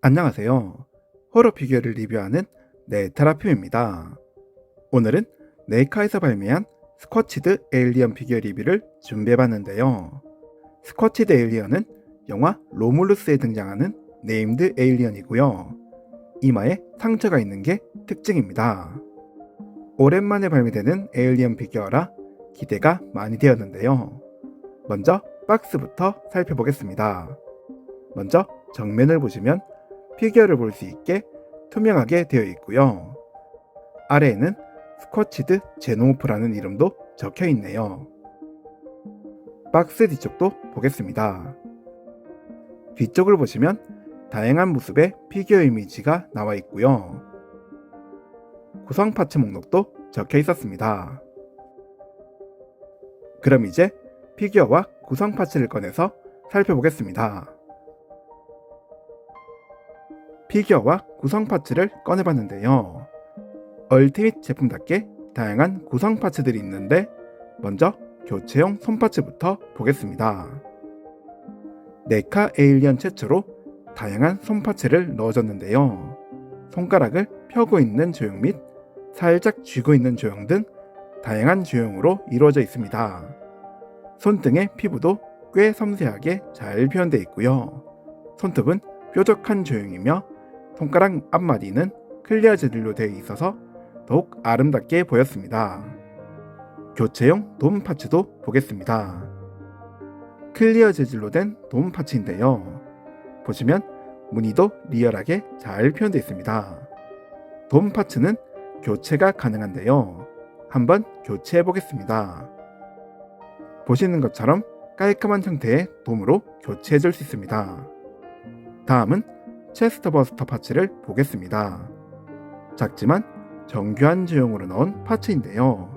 안녕하세요. 호러 피규어를 리뷰하는 네타라핌입니다. 오늘은 네이카에서 발매한 스쿼치드 에일리언 피규어 리뷰를 준비해봤는데요. 스쿼치드 에일리언은 영화 로물루스에 등장하는 네임드 에일리언이고요. 이마에 상처가 있는 게 특징입니다. 오랜만에 발매되는 에일리언 피규어라 기대가 많이 되었는데요. 먼저 박스부터 살펴보겠습니다. 먼저 정면을 보시면 피규어를 볼 수 있게 투명하게 되어 있고요. 아래에는 스쿼치드 제노모프라는 이름도 적혀 있네요. 박스 뒤쪽도 보겠습니다. 뒤쪽을 보시면 다양한 모습의 피규어 이미지가 나와 있고요. 구성 파츠 목록도 적혀 있었습니다. 그럼 이제 피규어와 구성 파츠를 꺼내서 살펴보겠습니다. 피규어와 구성 파츠를 꺼내봤는데요. 얼티밋 제품답게 다양한 구성 파츠들이 있는데 먼저 교체용 손파츠부터 보겠습니다. 네카 에일리언 최초로 다양한 손파츠를 넣어줬는데요. 손가락을 펴고 있는 조형 및 살짝 쥐고 있는 조형 등 다양한 조형으로 이루어져 있습니다. 손등의 피부도 꽤 섬세하게 잘 표현되어 있고요. 손톱은 뾰족한 조형이며 손가락 앞마디는 클리어 재질로 되어 있어서 더욱 아름답게 보였습니다. 교체용 돔 파츠도 보겠습니다. 클리어 재질로 된 돔 파츠인데요. 보시면 무늬도 리얼하게 잘 표현되어 있습니다. 돔 파츠는 교체가 가능한데요. 한번 교체해 보겠습니다. 보시는 것처럼 깔끔한 형태의 돔으로 교체해 줄 수 있습니다. 다음은 체스터 버스터 파츠를 보겠습니다. 작지만 정교한 조형으로 넣은 파츠인데요.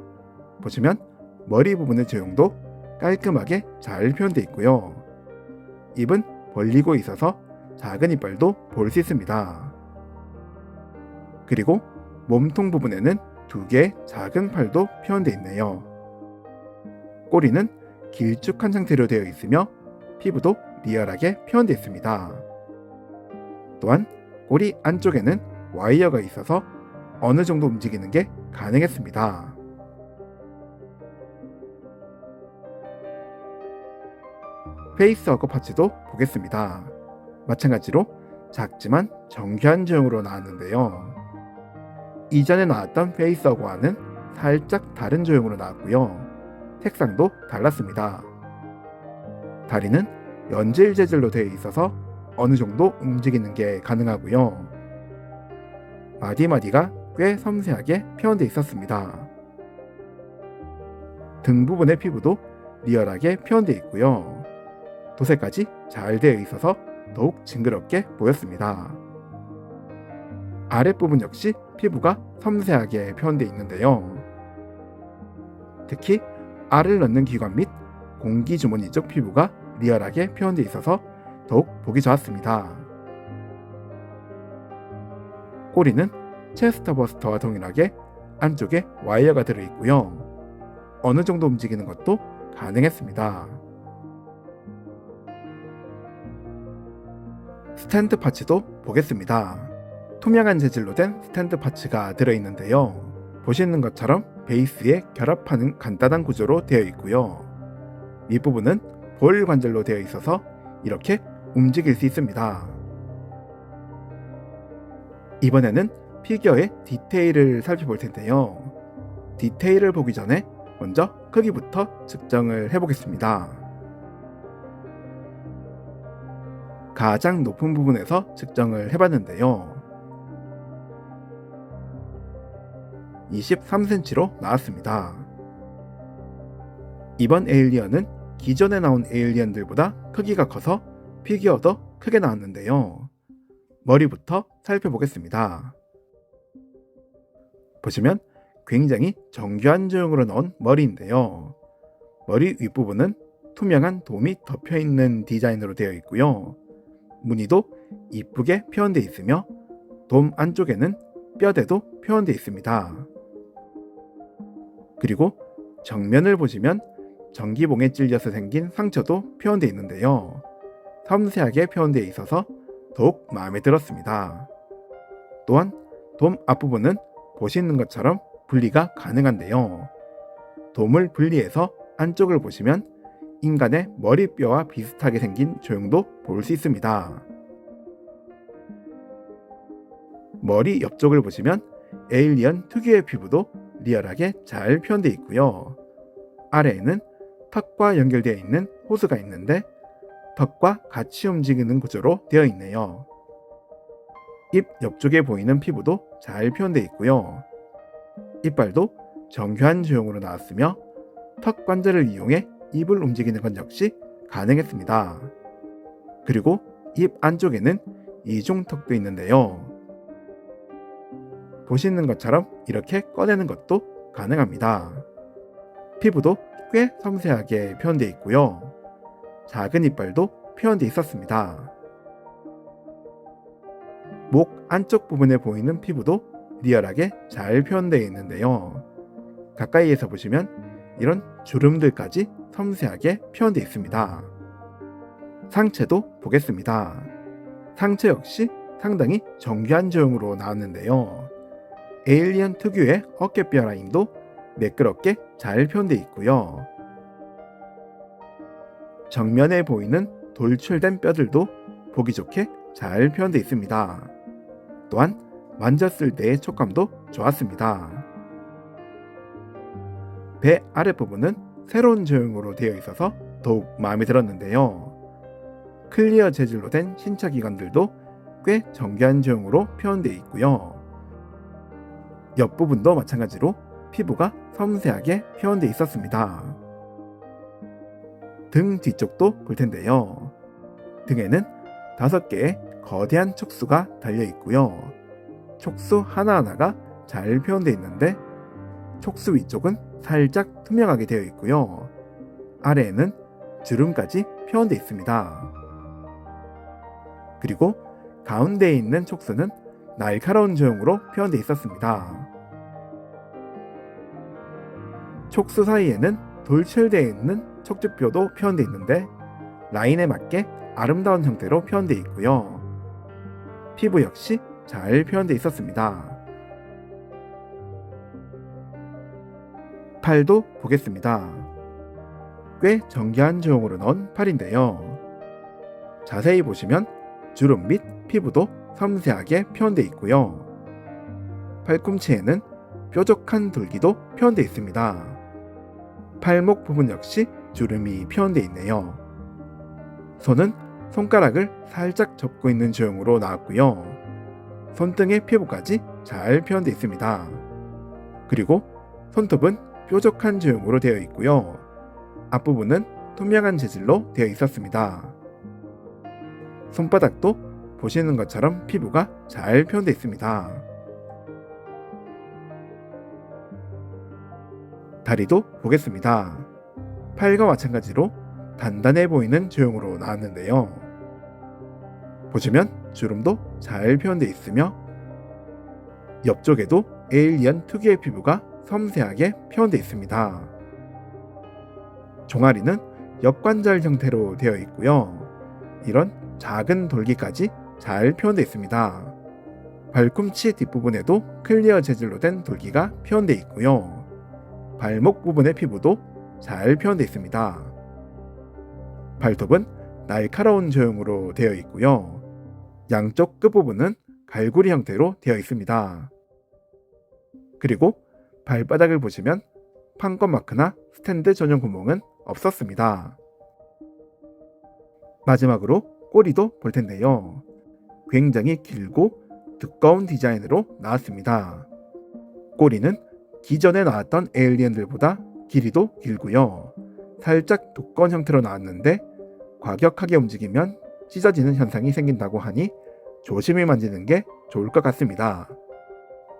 보시면 머리 부분의 조형도 깔끔하게 잘 표현되어 있고요. 입은 벌리고 있어서 작은 이빨도 볼 수 있습니다. 그리고 몸통 부분에는 두 개의 작은 팔도 표현되어 있네요. 꼬리는 길쭉한 상태로 되어 있으며 피부도 리얼하게 표현되어 있습니다. 또한 꼬리 안쪽에는 와이어가 있어서 어느 정도 움직이는 게 가능했습니다. 페이스허거 파츠도 보겠습니다. 마찬가지로 작지만 정교한 조형으로 나왔는데요. 이전에 나왔던 페이스허거와는 살짝 다른 조형으로 나왔고요. 색상도 달랐습니다. 다리는 연질 재질로 되어 있어서 어느 정도 움직이는 게 가능하고요. 마디마디가 꽤 섬세하게 표현되어 있었습니다. 등 부분의 피부도 리얼하게 표현되어 있고요. 도색까지 잘 되어 있어서 더욱 징그럽게 보였습니다. 아랫부분 역시 피부가 섬세하게 표현되어 있는데요. 특히 알을 넣는 기관 및 공기 주머니 쪽 피부가 리얼하게 표현되어 있어서 더욱 보기 좋았습니다. 꼬리는 체스터 버스터와 동일하게 안쪽에 와이어가 들어있고요. 어느 정도 움직이는 것도 가능했습니다. 스탠드 파츠도 보겠습니다. 투명한 재질로 된 스탠드 파츠가 들어있는데요. 보시는 것처럼 베이스에 결합하는 간단한 구조로 되어 있고요. 윗부분은 볼 관절로 되어 있어서 이렇게 움직일 수 있습니다. 이번에는 피규어의 디테일을 살펴볼 텐데요. 디테일을 보기 전에 먼저 크기부터 측정을 해보겠습니다. 가장 높은 부분에서 측정을 해봤는데요. 23cm로 나왔습니다. 이번 에일리언은 기존에 나온 에일리언들보다 크기가 커서 피규어도 크게 나왔는데요. 머리부터 살펴보겠습니다. 보시면 굉장히 정교한 조형으로 넣은 머리인데요. 머리 윗부분은 투명한 돔이 덮여있는 디자인으로 되어 있고요. 무늬도 이쁘게 표현되어 있으며 돔 안쪽에는 뼈대도 표현되어 있습니다. 그리고 정면을 보시면 전기봉에 찔려서 생긴 상처도 표현되어 있는데요. 섬세하게 표현되어 있어서 더욱 마음에 들었습니다. 또한 돔 앞부분은 보시는 것처럼 분리가 가능한데요. 돔을 분리해서 안쪽을 보시면 인간의 머리뼈와 비슷하게 생긴 조형도 볼 수 있습니다. 머리 옆쪽을 보시면 에일리언 특유의 피부도 리얼하게 잘 표현되어 있고요. 아래에는 턱과 연결되어 있는 호스가 있는데 턱과 같이 움직이는 구조로 되어 있네요. 입 옆쪽에 보이는 피부도 잘 표현되어 있고요. 이빨도 정교한 조형으로 나왔으며 턱 관절을 이용해 입을 움직이는 건 역시 가능했습니다. 그리고 입 안쪽에는 이중턱도 있는데요. 보시는 것처럼 이렇게 꺼내는 것도 가능합니다. 피부도 꽤 섬세하게 표현되어 있고요. 작은 이빨도 표현되어 있었습니다. 목 안쪽 부분에 보이는 피부도 리얼하게 잘 표현되어 있는데요. 가까이에서 보시면 이런 주름들까지 섬세하게 표현되어 있습니다. 상체도 보겠습니다. 상체 역시 상당히 정교한 조형으로 나왔는데요. 에일리언 특유의 어깨뼈 라인도 매끄럽게 잘 표현되어 있고요. 정면에 보이는 돌출된 뼈들도 보기 좋게 잘 표현되어 있습니다. 또한 만졌을 때의 촉감도 좋았습니다. 배 아랫부분은 새로운 조형으로 되어 있어서 더욱 마음에 들었는데요. 클리어 재질로 된 신차기관들도 꽤 정교한 조형으로 표현되어 있고요. 옆부분도 마찬가지로 피부가 섬세하게 표현되어 있었습니다. 등 뒤쪽도 볼 텐데요. 등에는 5개의 거대한 촉수가 달려 있고요. 촉수 하나하나가 잘 표현되어 있는데 촉수 위쪽은 살짝 투명하게 되어 있고요. 아래에는 주름까지 표현되어 있습니다. 그리고 가운데에 있는 촉수는 날카로운 조형으로 표현되어 있었습니다. 촉수 사이에는 돌출되어 있는 척추뼈도 표현되어 있는데 라인에 맞게 아름다운 형태로 표현되어 있고요. 피부 역시 잘 표현되어 있었습니다. 팔도 보겠습니다. 꽤 정교한 조형으로 넣은 팔인데요. 자세히 보시면 주름 및 피부도 섬세하게 표현되어 있고요. 팔꿈치에는 뾰족한 돌기도 표현되어 있습니다. 팔목 부분 역시 주름이 표현되어 있네요. 손은 손가락을 살짝 접고 있는 조형으로 나왔고요. 손등의 피부까지 잘 표현되어 있습니다. 그리고 손톱은 뾰족한 조형으로 되어 있고요. 앞부분은 투명한 재질로 되어 있었습니다. 손바닥도 보시는 것처럼 피부가 잘 표현되어 있습니다. 다리도 보겠습니다. 팔과 마찬가지로 단단해 보이는 조형으로 나왔는데요. 보시면 주름도 잘 표현되어 있으며 옆쪽에도 에일리언 특유의 피부가 섬세하게 표현되어 있습니다. 종아리는 역관절 형태로 되어 있고요. 이런 작은 돌기까지 잘 표현되어 있습니다. 발꿈치 뒷부분에도 클리어 재질로 된 돌기가 표현되어 있고요. 발목 부분의 피부도 잘 표현되어 있습니다. 발톱은 날카로운 조형으로 되어 있고요. 양쪽 끝부분은 갈고리 형태로 되어 있습니다. 그리고 발바닥을 보시면 판권 마크나 스탠드 전용 구멍은 없었습니다. 마지막으로 꼬리도 볼 텐데요. 굉장히 길고 두꺼운 디자인으로 나왔습니다. 꼬리는 기존에 나왔던 에일리언들보다 길이도 길고요. 살짝 두꺼운 형태로 나왔는데 과격하게 움직이면 찢어지는 현상이 생긴다고 하니 조심히 만지는 게 좋을 것 같습니다.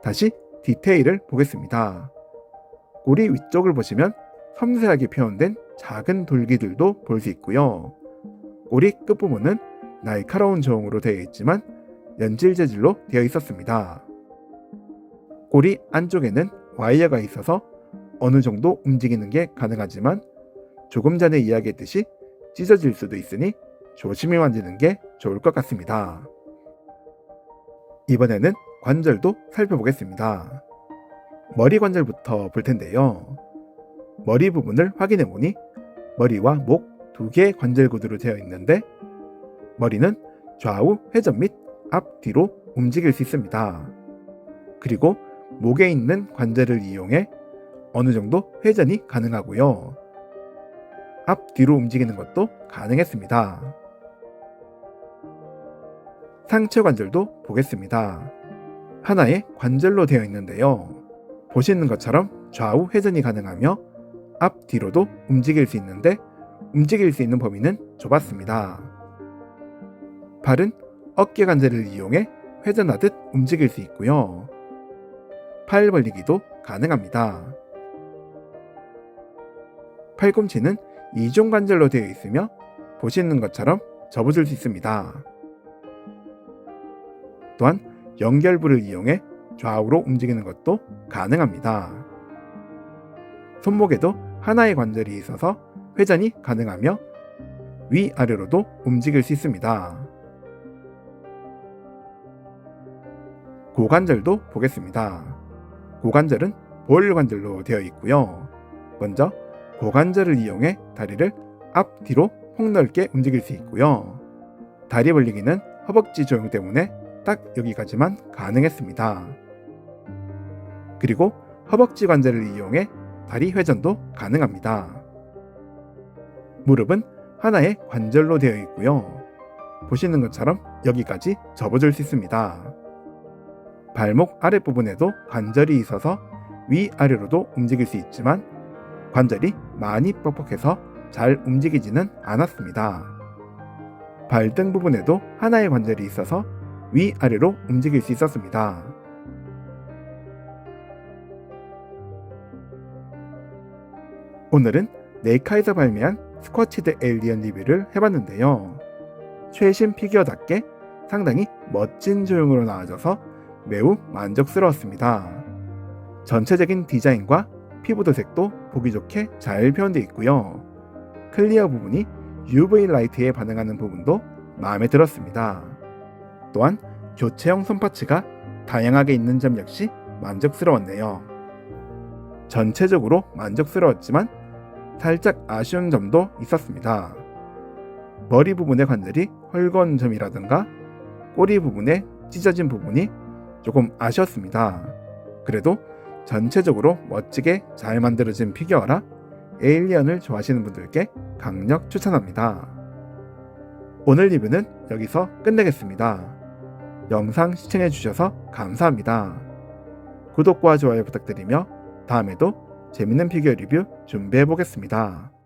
다시 디테일을 보겠습니다. 꼬리 위쪽을 보시면 섬세하게 표현된 작은 돌기들도 볼 수 있고요. 꼬리 끝부분은 날카로운 조형으로 되어 있지만 연질 재질로 되어 있었습니다. 꼬리 안쪽에는 와이어가 있어서 어느 정도 움직이는 게 가능하지만 조금 전에 이야기했듯이 찢어질 수도 있으니 조심히 만지는 게 좋을 것 같습니다. 이번에는 관절도 살펴보겠습니다. 머리 관절부터 볼 텐데요. 머리 부분을 확인해 보니 머리와 목 두 개의 관절 구조로 되어 있는데 머리는 좌우 회전 및 앞뒤로 움직일 수 있습니다. 그리고 목에 있는 관절을 이용해 어느 정도 회전이 가능하고요. 앞뒤로 움직이는 것도 가능했습니다. 상체 관절도 보겠습니다. 하나의 관절로 되어 있는데요. 보시는 것처럼 좌우 회전이 가능하며 앞뒤로도 움직일 수 있는데 움직일 수 있는 범위는 좁았습니다. 발은 어깨 관절을 이용해 회전하듯 움직일 수 있고요. 팔 벌리기도 가능합니다. 팔꿈치는 이중 관절로 되어 있으며 보시는 것처럼 접어줄 수 있습니다. 또한 연결부를 이용해 좌우로 움직이는 것도 가능합니다. 손목에도 하나의 관절이 있어서 회전이 가능하며 위아래로도 움직일 수 있습니다. 고관절도 보겠습니다. 고관절은 볼 관절로 되어 있고요. 먼저 고관절을 이용해 다리를 앞뒤로 폭넓게 움직일 수 있고요. 다리 벌리기는 허벅지 조형 때문에 딱 여기까지만 가능했습니다. 그리고 허벅지 관절을 이용해 다리 회전도 가능합니다. 무릎은 하나의 관절로 되어 있고요. 보시는 것처럼 여기까지 접어줄 수 있습니다. 발목 아랫부분에도 관절이 있어서 위아래로도 움직일 수 있지만 관절이 많이 뻑뻑해서 잘 움직이지는 않았습니다. 발등 부분에도 하나의 관절이 있어서 위아래로 움직일 수 있었습니다. 오늘은 네이카에서 발매한 스쿼치드 에일리언 리뷰를 해봤는데요. 최신 피규어답게 상당히 멋진 조형으로 나와져서 매우 만족스러웠습니다. 전체적인 디자인과 피부 도색도 보기 좋게 잘 표현되어 있고요. 클리어 부분이 UV 라이트에 반응하는 부분도 마음에 들었습니다. 또한 교체형 손파츠가 다양하게 있는 점 역시 만족스러웠네요. 전체적으로 만족스러웠지만 살짝 아쉬운 점도 있었습니다. 머리 부분의 관절이 헐거운 점이라든가 꼬리 부분에 찢어진 부분이 조금 아쉬웠습니다. 그래도 전체적으로 멋지게 잘 만들어진 피규어라 에일리언을 좋아하시는 분들께 강력 추천합니다. 오늘 리뷰는 여기서 끝내겠습니다. 영상 시청해주셔서 감사합니다. 구독과 좋아요 부탁드리며 다음에도 재밌는 피규어 리뷰 준비해보겠습니다.